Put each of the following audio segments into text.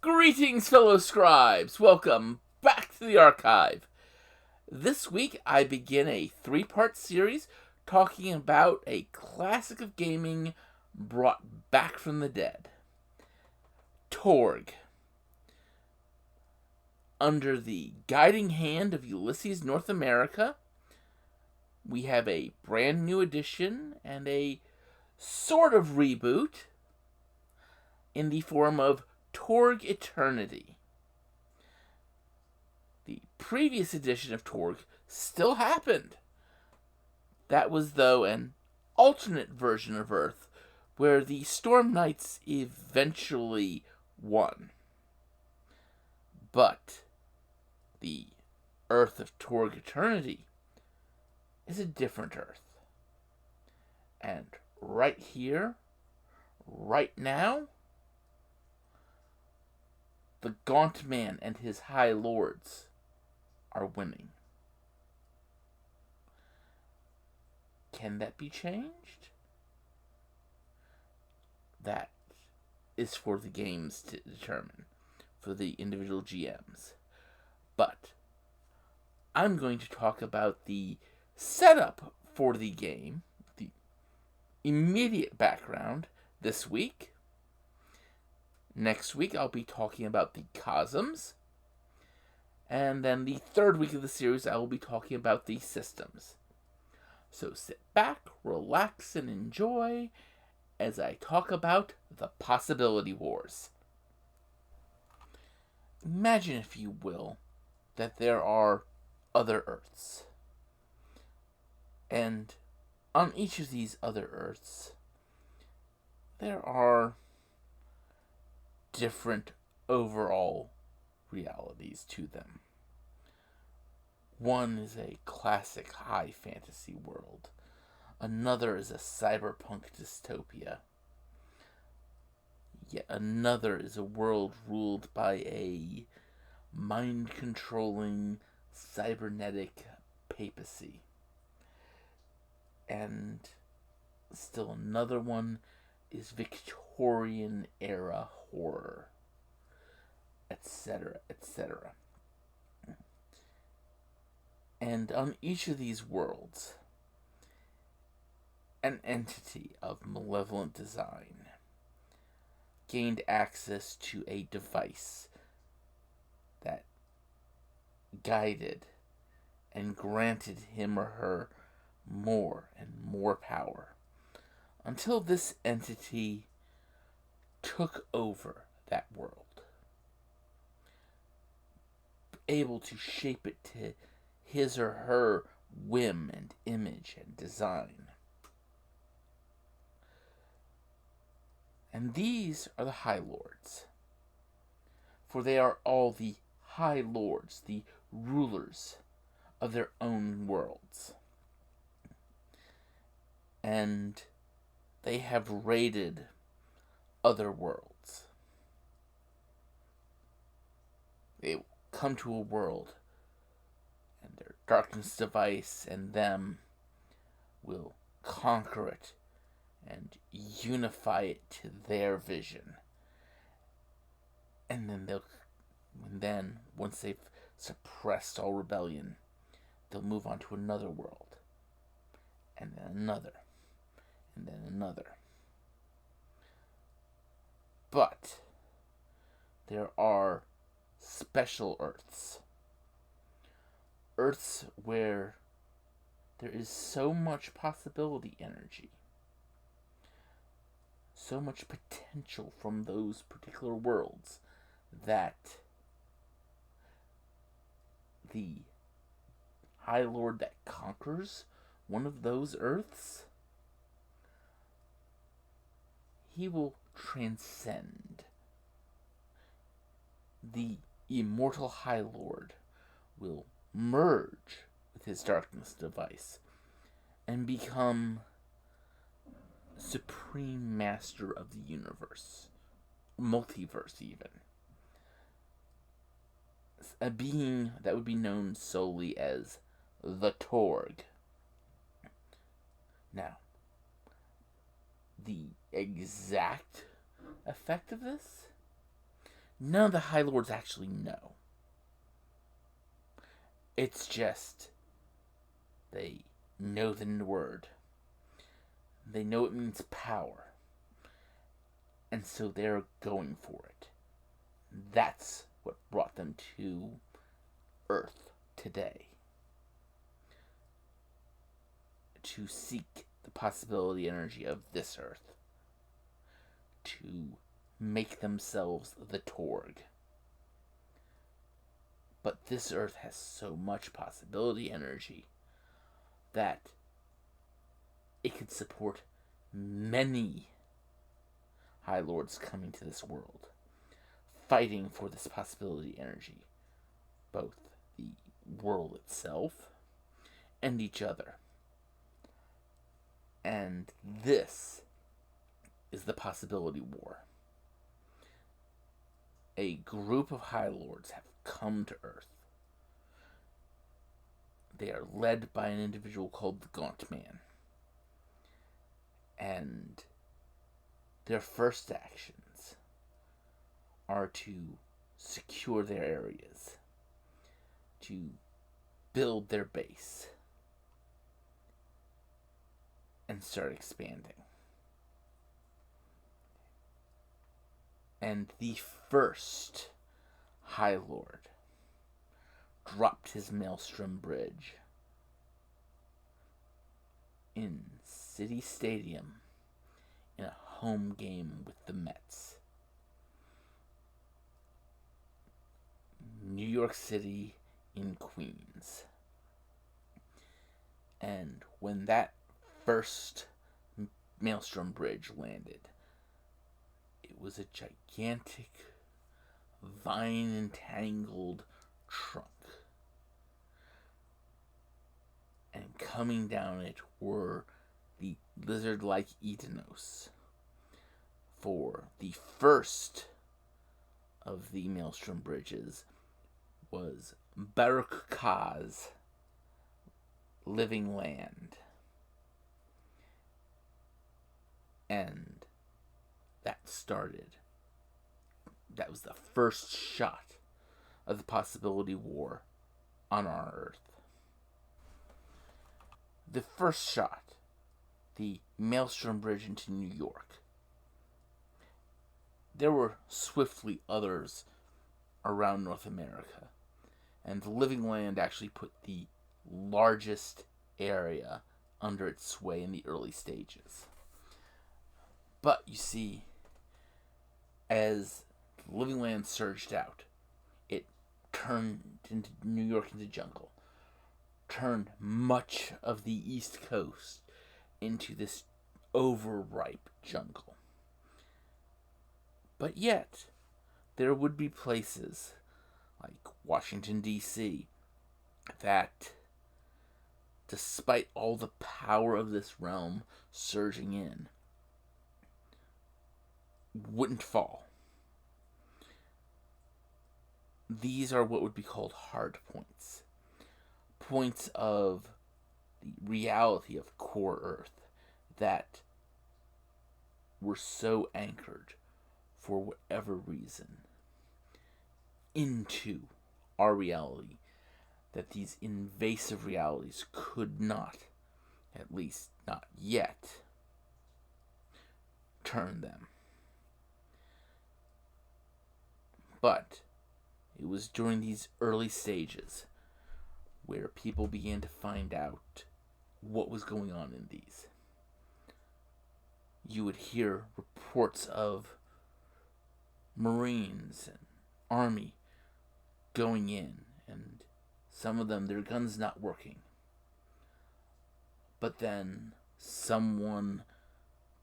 Greetings, fellow scribes! Welcome back to the archive. This week I begin a 3-part series talking about a classic of gaming brought back from the dead. Torg. Under the guiding hand of Ulysses North America, we have a brand new edition and a sort of reboot in the form of Torg Eternity. The previous edition of Torg still happened. That was, though, an alternate version of Earth, where the Storm Knights eventually won. But the Earth of Torg Eternity is a different Earth. And right here, right now, the Gaunt Man and his High Lords are winning. Can that be changed? That is for the games to determine, for the individual GMs. But I'm going to talk about the setup for the game, the immediate background this week. Next week, I'll be talking about the cosms. And then the third week of the series, I will be talking about the systems. So sit back, relax, and enjoy as I talk about the Possibility Wars. Imagine, if you will, that there are other Earths. And on each of these other Earths, there are different overall realities to them. One is a classic high fantasy world. Another is a cyberpunk dystopia. Yet another is a world ruled by a mind-controlling cybernetic papacy. And still another one is Victorian-era horror, etc., etc. And on each of these worlds, an entity of malevolent design gained access to a device that guided and granted him or her more and more power, until this entity took over that world, able to shape it to his or her whim and image and design. And these are the High Lords, for they are all the High Lords, the rulers of their own worlds. And they have raided other worlds. They come to a world, and their darkness device and them will conquer it and unify it to their vision. And then once they've suppressed all rebellion, they'll move on to another world, and then another, and then another. But there are special Earths. Earths where there is so much possibility energy, so much potential from those particular worlds, that the High Lord that conquers one of those Earths, he will transcend. The immortal High Lord will merge with his darkness device and become supreme master of the universe, multiverse even. A being that would be known solely as the Torg. Now, the exact effect of this none of the High Lords actually know. It's just they know the word. They know it means power. And so they're going for it. That's what brought them to Earth today. To seek the possibility energy of this Earth. To make themselves the Torg. But this Earth has so much possibility energy that it could support many High Lords coming to this world, fighting for this possibility energy, both the world itself and each other. And this is the possibility war. A group of High Lords have come to Earth. They are led by an individual called the Gaunt Man. And their first actions are to secure their areas, to build their base, and start expanding. And the first High Lord dropped his Maelstrom Bridge in City Stadium in a home game with the Mets. New York City in Queens. And when that first Maelstrom Bridge landed, it was a gigantic, vine-entangled trunk. And coming down it were the lizard-like Edenos. For the first of the Maelstrom Bridges was Baruch Kha's Living Land. And that was the first shot of the possibility war on our Earth. The first shot, the Maelstrom Bridge into New York. There were swiftly others around North America, and the Living Land actually put the largest area under its sway in the early stages. But you see, as the Living Land surged out, it turned into New York into jungle, turned much of the East Coast into this overripe jungle. But yet, there would be places like Washington, D.C., that, despite all the power of this realm surging in, wouldn't fall. These are what would be called hard points. Points of the reality of core Earth that were so anchored, for whatever reason, into our reality that these invasive realities could not, at least not yet, turn them. But it was during these early stages where people began to find out what was going on in these. You would hear reports of Marines and Army going in, and some of them, their guns not working. But then someone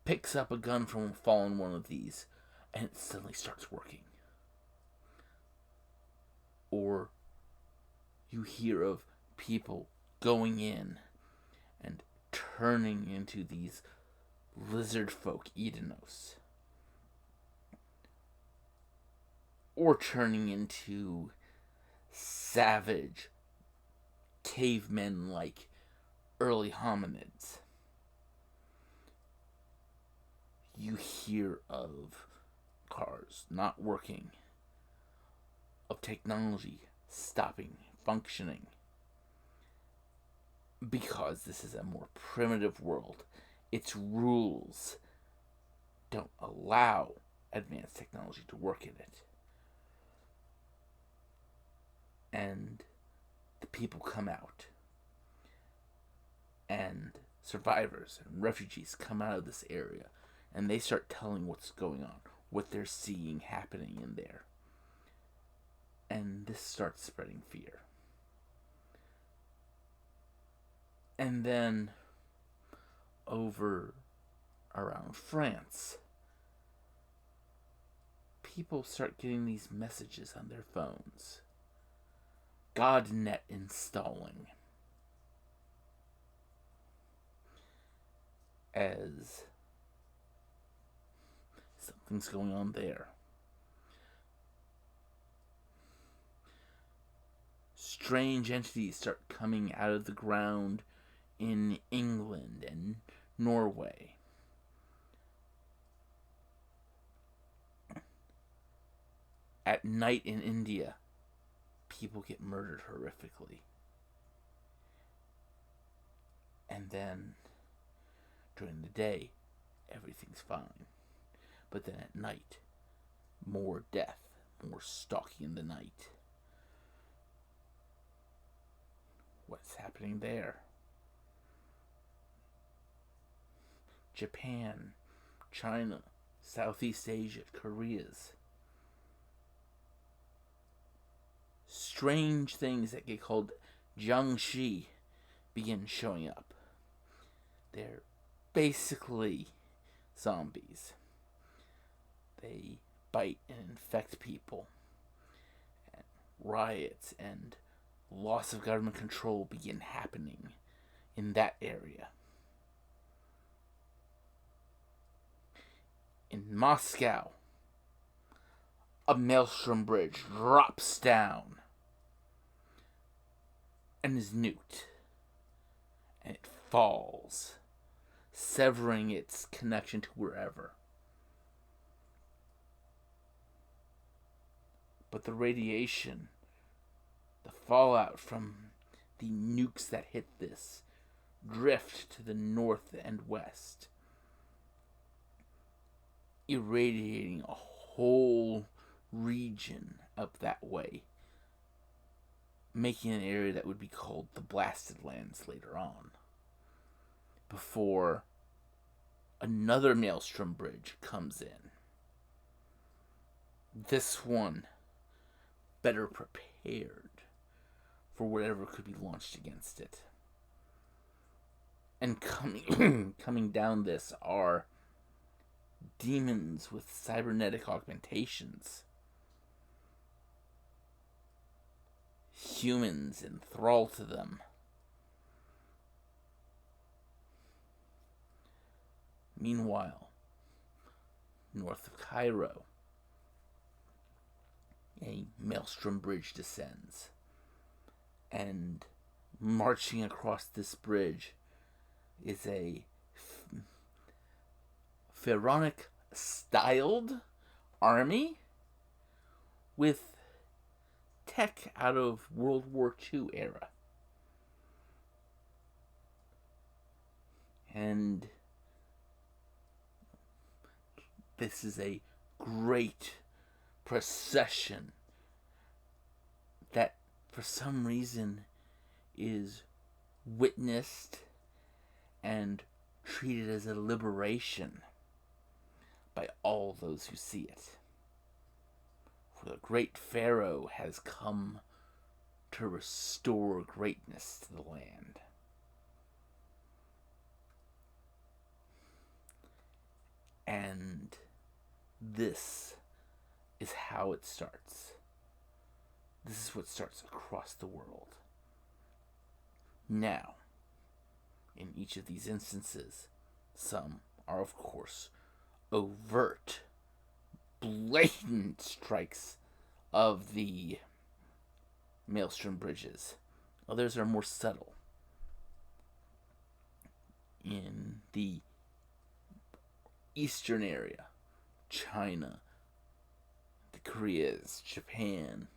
picks up a gun from a fallen one of these, and it suddenly starts working. Or you hear of people going in and turning into these lizard folk Edenos. Or turning into savage, cavemen-like early hominids. You hear of cars not working of technology stopping functioning. Because this is a more primitive world, its rules don't allow advanced technology to work in it. And the people come out, and survivors and refugees come out of this area, and they start telling what's going on, what they're seeing happening in there. And this starts spreading fear. And then over around France, people start getting these messages on their phones. GodNet installing. As something's going on there. Strange entities start coming out of the ground in England and Norway. At night in India, people get murdered horrifically. And then, during the day, everything's fine. But then at night, more death, more stalking in the night. What's happening there? Japan, China, Southeast Asia, Korea's. Strange things that get called Jiangshi begin showing up. They're basically zombies. They bite and infect people. And riots and loss of government control begin happening in that area. In Moscow, a maelstrom bridge drops down and is nuked. And it falls, severing its connection to wherever. But the radiation, the fallout from the nukes that hit this, drift to the north and west, irradiating a whole region up that way, making an area that would be called the Blasted Lands later on, before another maelstrom bridge comes in. This one better prepared for whatever could be launched against it. And coming down this are demons with cybernetic augmentations. Humans enthralled to them. Meanwhile, north of Cairo, a maelstrom bridge descends. And marching across this bridge is a pharaonic styled army with tech out of World War II era. And this is a great procession that for some reason is witnessed and treated as a liberation by all those who see it. For the great Pharaoh has come to restore greatness to the land. And this is how it starts. This is what starts across the world. Now, in each of these instances, some are, of course, overt, blatant strikes of the maelstrom bridges. Others are more subtle. In the eastern area, China, the Koreas, Japan,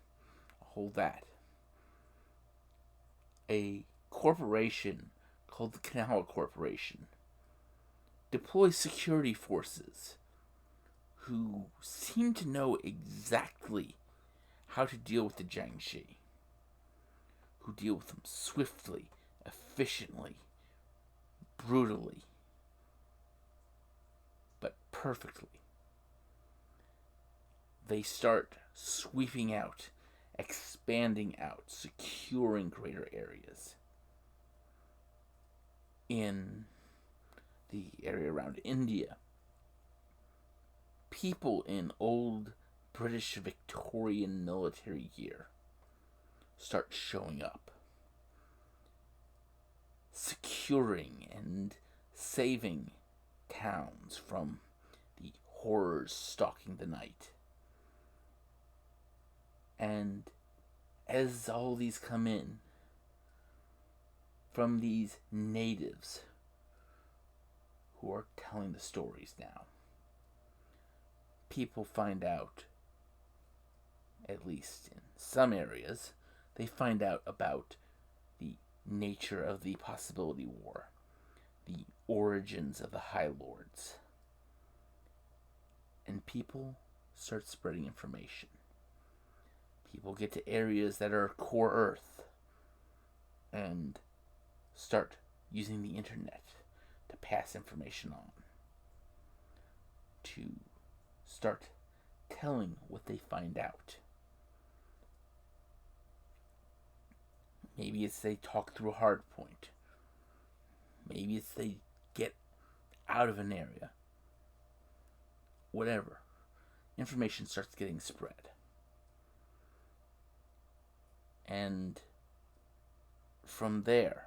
hold that. A corporation called the Canal Corporation deploys security forces who seem to know exactly how to deal with the Jiangshi, who deal with them swiftly, efficiently, brutally, but perfectly. They start sweeping out, expanding out, securing greater areas. In the area around India, people in old British Victorian military gear start showing up, securing and saving towns from the horrors stalking the night. And as all these come in from these natives who are telling the stories now, people find out, at least in some areas, they find out about the nature of the Possibility War, the origins of the High Lords. And people start spreading information. People get to areas that are core Earth and start using the internet to pass information on, to start telling what they find out. Maybe it's they talk through a hard point. Maybe it's they get out of an area. Whatever. Information starts getting spread. And from there,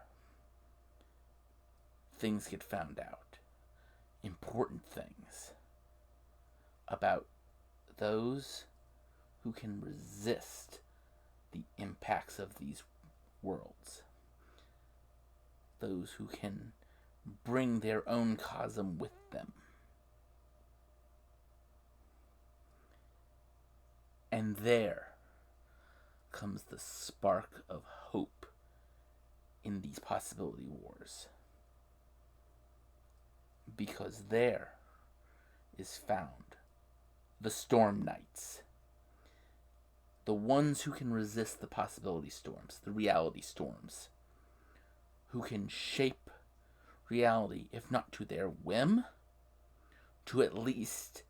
things get found out. Important things about those who can resist the impacts of these worlds. Those who can bring their own cosm with them. And there comes the spark of hope in these possibility wars. Because there is found the Storm Knights. The ones who can resist the possibility storms, the reality storms. Who can shape reality, if not to their whim, to at least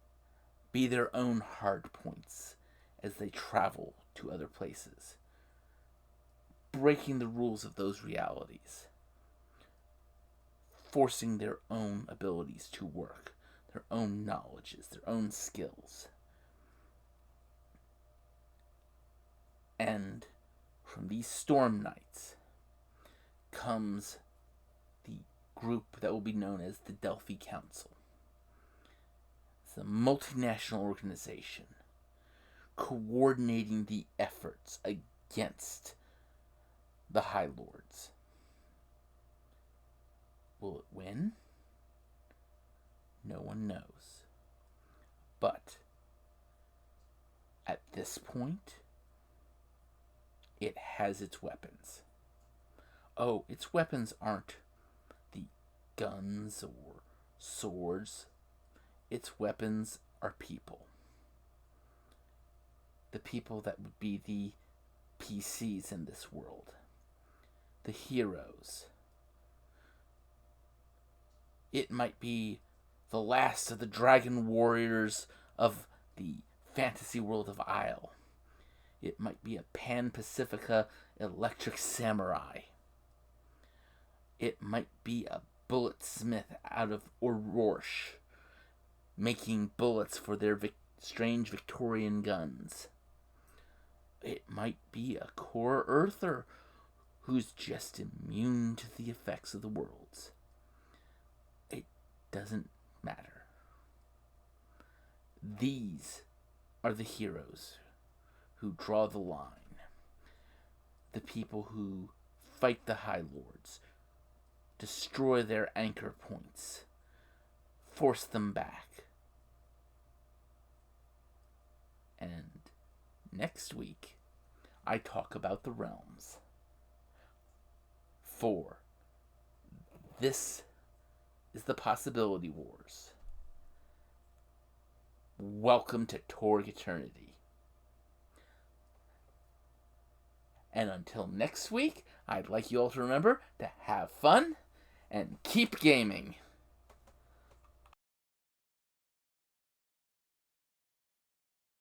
be their own hard points as they travel to other places, breaking the rules of those realities, forcing their own abilities to work, their own knowledges, their own skills. And from these Storm Knights comes the group that will be known as the Delphi Council. It's a multinational organization coordinating the efforts against the High Lords. Will it win? No one knows. But at this point, it has its weapons. Oh, its weapons aren't the guns or swords. Its weapons are people. The people that would be the PCs in this world. The heroes. It might be the last of the dragon warriors of the fantasy world of Isle. It might be a Pan-Pacifica electric samurai. It might be a bulletsmith out of O'Rourke, making bullets for their strange Victorian guns. It might be a core earther who's just immune to the effects of the worlds. It doesn't matter. These are the heroes who draw the line. The people who fight the High Lords, destroy their anchor points, force them back. And next week, I talk about the realms. For this is the Possibility Wars. Welcome to Torg Eternity. And until next week, I'd like you all to remember to have fun and keep gaming.